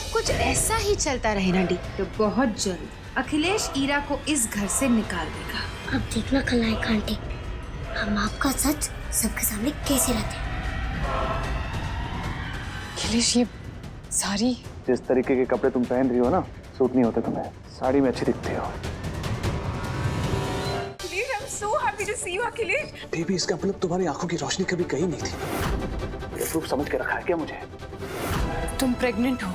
सब कुछ ऐसा ही चलता रहे ना डी, तो बहुत जल्द अखिलेश ईरा को इस घर से निकाल देगा। अब देखना खलनायक आंटी, हम आपका सच सबके सामने कैसे लाते हैं। अखिलेश, ये सारी जिस तरीके के कपड़े तुम पहन रही हो ना, सूट नहीं होते तुम्हें। साड़ी में अच्छी दिखती हो। बेबी, इसका मतलब तुम्हारी आंखों की रोशनी कभी कहीं नहीं थी। ये प्रूफ समझ के रखा है क्या मुझे? तुम प्रेग्नेंट हो।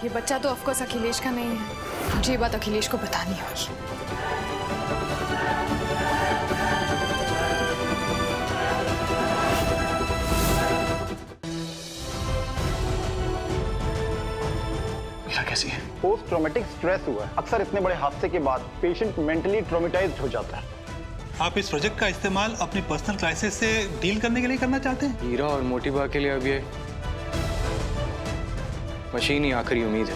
ये बच्चा तो ऑफकोर्स अखिलेश का नहीं है। मुझे ये बात अखिलेश को बतानी होगी। कैसी है? पोस्ट ट्रॉमेटिक स्ट्रेस हुआ है। अक्सर इतने बड़े हादसे के बाद पेशेंट मेंटली ट्रॉमेटाइज्ड हो जाता है। आप इस प्रोजेक्ट का इस्तेमाल अपनी पर्सनल क्राइसिस से डील करने के लिए करना चाहते हैं? हीरा और मोटिबा के लिए अब ये मशीन ही आखिरी उम्मीद है।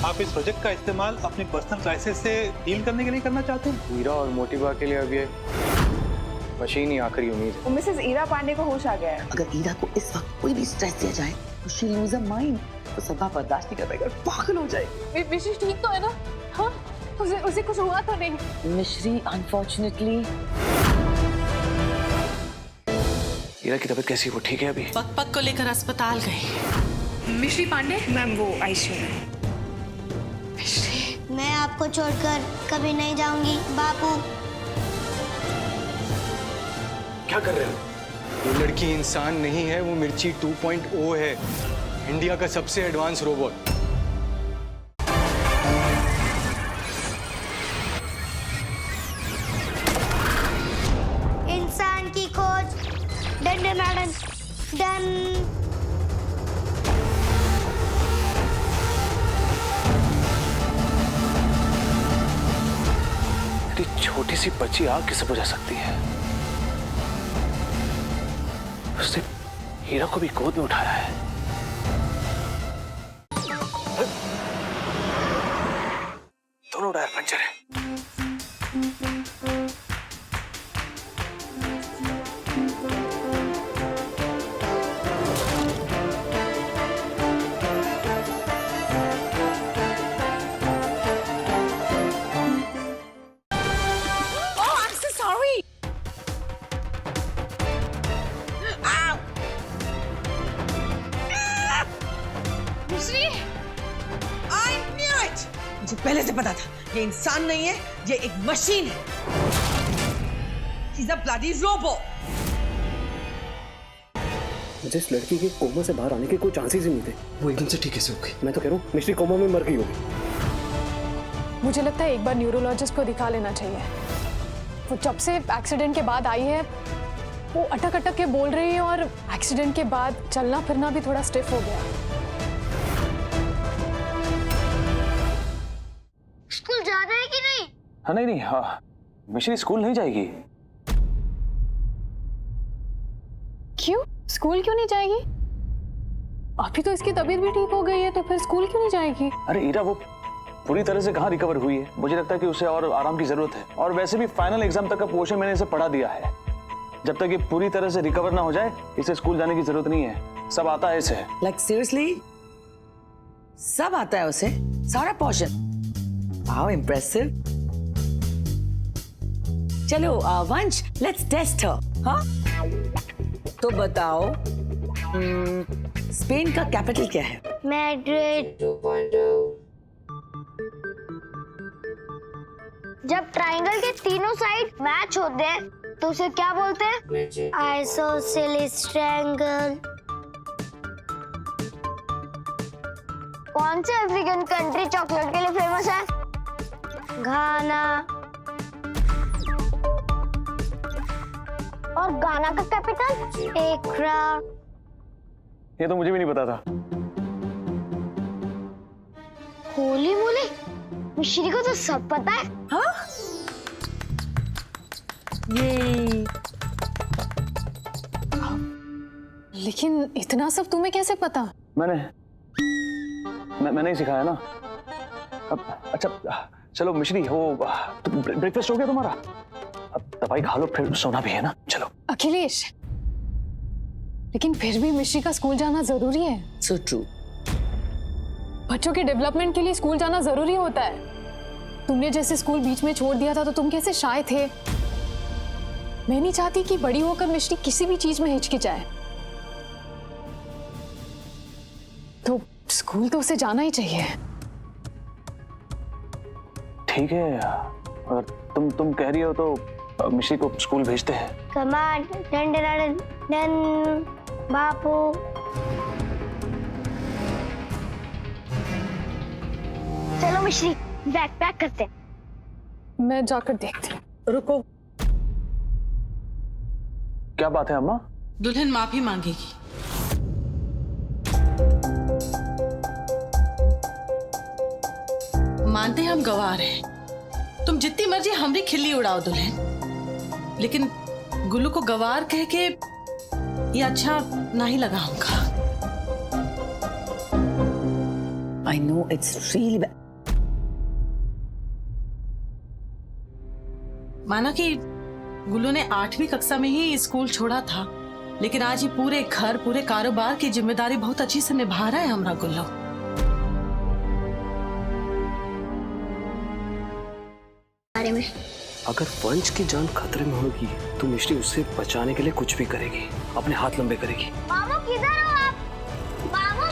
आप इस प्रोजेक्ट का इस्तेमाल अपनी पर्सनल क्राइसिस से डील करने के लिए करना चाहते हैं? हीरा और मोटिबा के लिए अब ये मशीन ही आखिरी उम्मीद है। मिसेस ईरा पांडे को होश आ गया है। अगर ईरा को इस वक्त कोई भी स्ट्रेस दिया जाए तो शी लूज हर माइंड, तो सदा बर्दाश्त नहीं कर पाएगा, पागल हो जाएगी। मिश्री ठीक तो है ना? हाँ, उसे कुछ हुआ तो नहीं? मिश्री अनफॉर्चुनेटली। हीरा की तबीयत कैसी है? वो ठीक है अभी? पक को लेकर अस्पताल गई। मिश्री पांडे? मैम वो आईसीयू में। मैं आपको छोड़कर कभी नहीं जाऊंगी बापू। क्या कर रहे हो? वो लड़की इंसान नहीं है, वो मिर्ची 2.0 है, इंडिया का सबसे एडवांस रोबोट। इंसान की खोज डन मैडम डन। छोटी सी बच्ची आग कैसे बुझा सकती है? उसने हीरा को भी गोद में उठाया है। दोनों टायर पंचर है। मुझे पहले से पता था ये इंसान नहीं है, ये एक मशीन है। He's a bloody robot. मुझे इस लड़की के कोमा से बाहर आने के कोई चांसेस ही नहीं थे। वो एकदम से ठीक कैसे हो गई? मैं तो कह रहा हूँ मिश्री कोमा में मर गई होगी। मुझे लगता है एक बार न्यूरोलॉजिस्ट को दिखा लेना चाहिए। वो जब से एक्सीडेंट के बाद आई है, वो अटक अटक के बोल रही है और एक्सीडेंट के बाद चलना फिरना भी थोड़ा स्टिफ हो गया। स्कूल जाना है कि नहीं? हाँ नहीं, हाँ मिश्री स्कूल नहीं जाएगी। क्यों? स्कूल क्यों नहीं जाएगी? अभी तो इसकी तबीयत भी ठीक हो गई है, तो फिर स्कूल क्यों नहीं जाएगी? अरे ईरा वो पूरी तरह से कहाँ रिकवर हुई है? मुझे लगता है कि उसे और आराम की जरूरत है। और वैसे भी फाइनल एग्जाम तक का पोर्शन मैंने इसे पढ़ा दिया है। जब तक ये पूरी तरह से रिकवर ना हो जाए, इसे स्कूल जाने की जरूरत नहीं है। सब आता है इसे। Like seriously? सब आता है उसे? सारा पोर्शन? How impressive. चलो वंश, let's test her. हाँ? तो बताओ, स्पेन का कैपिटल क्या है? मैड्रिड। जब ट्रायंगल के तीनों साइड मैच होते हैं तो उसे क्या बोलते हैं? Isosceles triangle. कौन से अफ्रीकन कंट्री चॉकलेट के लिए फेमस है? घाना। और गाना का कैपिटल? एक्रा। ये तो मुझे भी नहीं पता था। होली मोली, मिश्री को तो सब पता है। हाँ? ये लेकिन इतना सब तुम्हें कैसे पता? मैंने ही सिखाया ना। अब अच्छा चलो मिश्री, वो तो ब्रेकफास्ट हो गया तुम्हारा? अब दवाई खा लो, फिर सोना भी है ना। चलो। अखिलेश, लेकिन फिर भी मिश्री का स्कूल जाना जरूरी है। So true. बच्चों के डेवलपमेंट के लिए स्कूल जाना जरूरी होता है। तुमने जैसे स्कूल बीच में छोड़ दिया था तो तुम कैसे शाय थे। मैं नहीं चाहती कि बड़ी होकर मिष्टी किसी भी चीज में हिचकिचाए, तो स्कूल तो उसे जाना ही चाहिए। ठीक है, अगर तुम कह रही हो तो मिष्टी को स्कूल भेजते हैं। कमान डन बापू। चलो मिश्री, बैग पैक करते हैं। मैं जाकर देखती हूँ। रुको, क्या बात है अम्मा? दुल्हन माफी मांगेगी। मानते हैं हम गवार हैं, तुम जितनी मर्जी हमरी खिल्ली उड़ाओ दुल्हन, लेकिन गुल्लू को गवार कह के ये अच्छा नहीं लगा हमका। I know it's really bad. माना कि गुल्लू ने 8वीं कक्षा में ही स्कूल छोड़ा था, लेकिन आज ये पूरे घर पूरे कारोबार की जिम्मेदारी बहुत अच्छी से निभा रहा है हमारा गुल्लू। बारे में अगर वंश की जान खतरे में होगी तो मिष्टी उससे बचाने के लिए कुछ भी करेगी, अपने हाथ लंबे करेगी। मामू किधर हो आप? मामू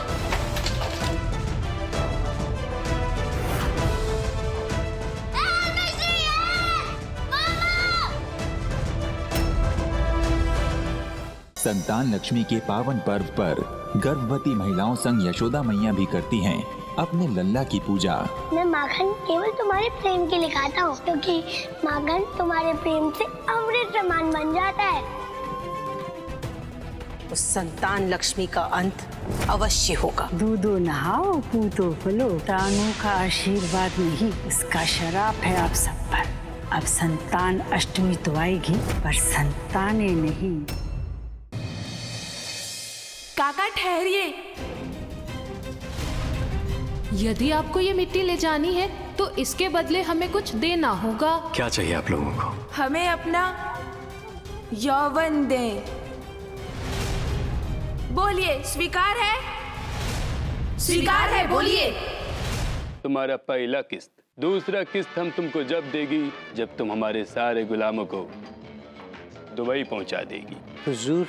संतान लक्ष्मी के पावन पर्व पर गर्भवती महिलाओं संग यशोदा मैया भी करती हैं अपने लल्ला की पूजा। मैं माखन केवल तुम्हारे प्रेम के लिए खाता हूँ, क्योंकि माखन तुम्हारे प्रेम से अमृत समान बन जाता है। उस संतान लक्ष्मी का अंत अवश्य होगा। दूधो नहाओ पूतो फलो, प्राणों का आशीर्वाद नहीं इसका शराप है आप सब पर। अब संतान अष्टमी तो आएगी पर संतानें नहीं। काका ठहरिए, यदि आपको ये मिट्टी ले जानी है तो इसके बदले हमें कुछ देना होगा। क्या चाहिए आप लोगों को? हमें अपना यौवन दें। बोलिए, स्वीकार है? स्वीकार है, बोलिए। तुम्हारा पहला किस्त, दूसरा किस्त हम तुमको जब देगी जब तुम हमारे सारे गुलामों को दुबई पहुंचा देगी। हुजूर,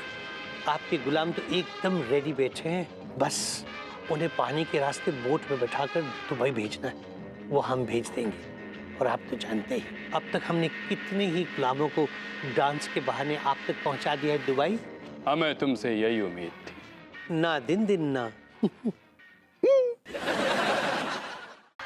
आपके गुलाम तो एकदम रेडी बैठे हैं, बस उन्हें पानी के रास्ते बोट में बैठाकर दुबई भेजना है, वो हम भेज देंगे। और आप तो जानते ही अब तक हमने कितने ही गुलामों को डांस के बहाने आप तक पहुंचा दिया है दुबई। हमें तुमसे यही उम्मीद थी। ना दिन ना।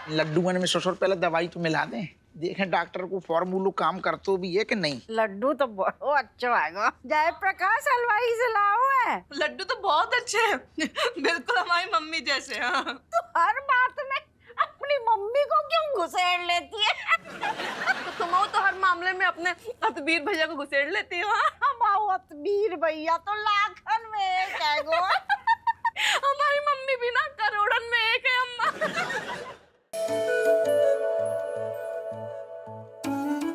लड्डू में 100 पहले दवाई तो मिला दें, देखें डॉक्टर को फॉर्मूलो काम करतो भी है कि नहीं। लड्डू तो बहुत अच्छा आएगा। जयप्रकाश हलवाई से लाओ है। लड्डू तो बहुत अच्छे हैं, बिल्कुल हमारी मम्मी जैसे। हाँ, तो हर बात में अपनी मम्मी को क्यों घुसेड़ लेती है? तो तुम तो हर मामले में अपने अतबीर भैया को घुसेड़ लेती हो। अतबीर भैया तो लाखन में एक है गो। हमारी मम्मी भी ना करोड़न में एक है अम्मा।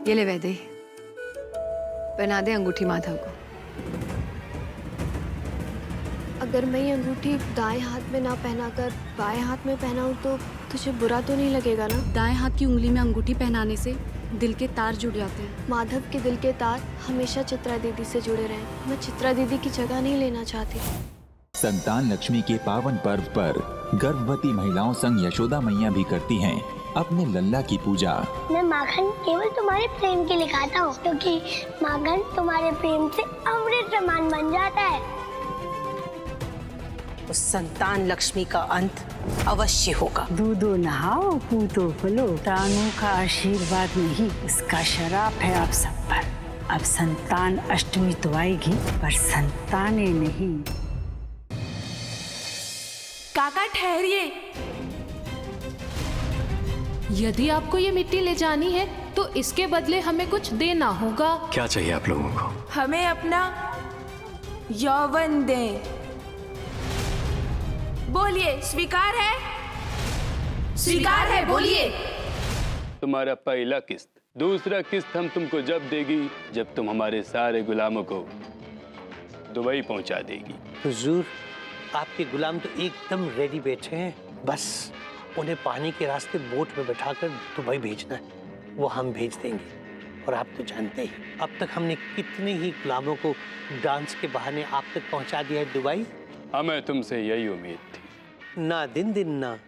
ये ले वैदे, पहना दे अंगूठी माधव को। अगर मैं ये अंगूठी दाएं हाथ में ना पहनाकर बाएं हाथ में पहनाऊं तो तुझे बुरा तो नहीं लगेगा ना? दाएं हाथ की उंगली में अंगूठी पहनाने से दिल के तार जुड़ जाते हैं। माधव के दिल के तार हमेशा चित्रा दीदी से जुड़े रहे। मैं चित्रा दीदी की जगह नहीं लेना चाहती। संतान लक्ष्मी के पावन पर्व पर गर्भवती महिलाओं संग यशोदा मैया भी करती हैं अपने लल्ला की पूजा। मैं माखन केवल तुम्हारे प्रेम के लिए खाता हूँ, क्योंकि माखन तुम्हारे प्रेम से अमृत समान बन जाता है। उस संतान लक्ष्मी का अंत अवश्य होगा। दूधो नहाओ पूतो फलो, प्राणों का आशीर्वाद नहीं इसका शराप है आप सब पर। अब संतान अष्टमी तो आएगी पर संतानें नहीं। काका ठहरिए, यदि आपको ये मिट्टी ले जानी है तो इसके बदले हमें कुछ देना होगा। क्या चाहिए आप लोगों को? हमें अपना यौवन दें। बोलिए, स्वीकार है? स्वीकार है, बोलिए। तुम्हारा पहला किस्त, दूसरा किस्त हम तुमको जब देगी जब तुम हमारे सारे गुलामों को दुबई पहुंचा देगी। हुजूर, आपके गुलाम तो एकदम रेडी बैठे हैं, बस उन्हें पानी के रास्ते बोट में बैठाकर दुबई भेजना है वो हम भेज देंगे। और आप तो जानते ही अब तक हमने कितने ही गुलामों को डांस के बहाने आप तक पहुंचा दिया है दुबई। हमें तुमसे यही उम्मीद थी। ना दिन दिन ना